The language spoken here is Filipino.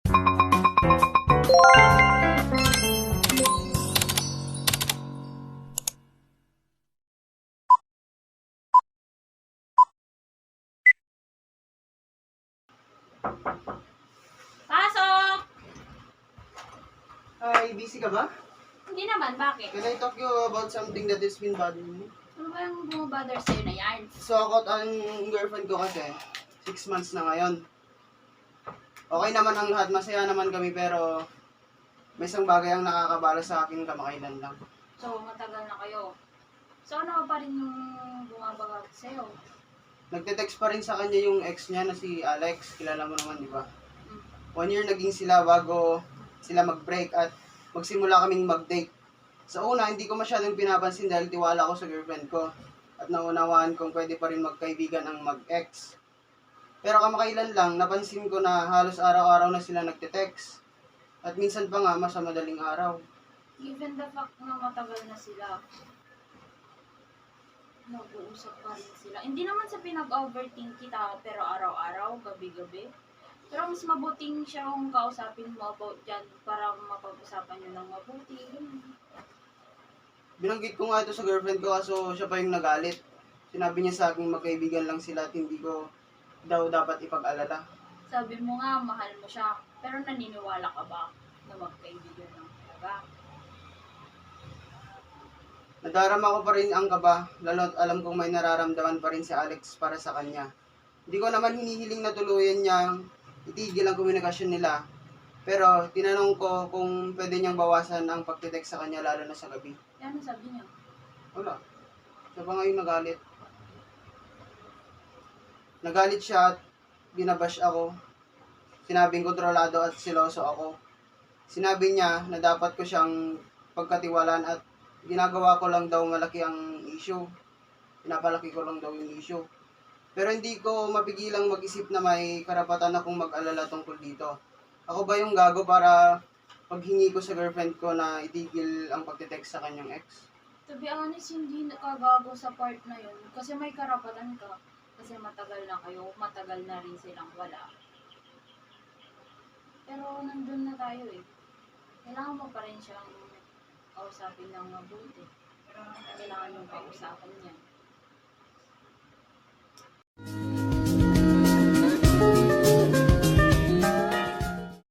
Pasok! Hi, busy ka ba? Hindi naman, bakit? Can I talk you about something that has been bothering me? Ano ba yung bumabother sa'yo na yan? So ako at ang girlfriend ko kasi, 6 months na ngayon. Okay naman ang lahat, masaya naman kami pero may isang bagay ang nakakabala sa akin kamakailan lang. So, matagal na kayo. So, ano pa rin yung bumabagag sa'yo? Nagte-text pa rin sa kanya yung ex niya na si Alex, kilala mo naman di ba? Mm. 1 year naging sila bago sila mag-break at magsimula kaming mag-date. Sa una, hindi ko masyadong pinapansin dahil tiwala ko sa girlfriend ko at naunawaan kong pwede pa rin magkaibigan ang mag-ex. Pero kamakailan lang, napansin ko na halos araw-araw na sila nagte-text. At minsan pa nga, mas sa madaling araw. Given the fact na matagal na sila, nag-uusap pa rin sila. Hindi naman sa pinag-overthink kita, pero araw-araw, gabi-gabi. Pero mas mabuting siyang kausapin mo about dyan para mapag-usapan nyo ng mabuti. Binanggit ko nga ito sa girlfriend ko kaso siya pa yung nagalit. Sinabi niya sa akin magkaibigan lang sila at hindi ko daw dapat ipag-alala. Sabi mo nga, mahal mo siya. Pero naniniwala ka ba na magkaibigan lang talaga? Nadarama ko pa rin ang kaba, lalo't alam kong may nararamdaman pa rin si Alex para sa kanya. Hindi ko naman hinihiling na tuluyan niyang itigil ang komunikasyon nila. Pero tinanong ko kung pwede niyang bawasan ang pagtitext sa kanya lalo na sa gabi. Ano sabi niya? Wala. Siya pa ngayon nagalit. Nagalit siya at binabash ako. Sinabing kontrolado at siloso ako. Sinabi niya na dapat ko siyang pagkatiwalaan at ginagawa ko lang daw malaki ang issue. Pinapalaki ko lang daw yung issue. Pero hindi ko mapigilang mag-isip na may karapatan akong mag-alala tungkol dito. Ako ba yung gago para paghingi ko sa girlfriend ko na itigil ang pagtitext sa kanyang ex? To be honest, hindi nakagago sa part na yun. Kasi may karapatan ka. Kasi matagal na kayo, matagal na rin silang wala. Pero nandun na tayo eh. Kailangan mo pa rin siyang kausapin ng mabuti. Kailangan mong pausapan yan.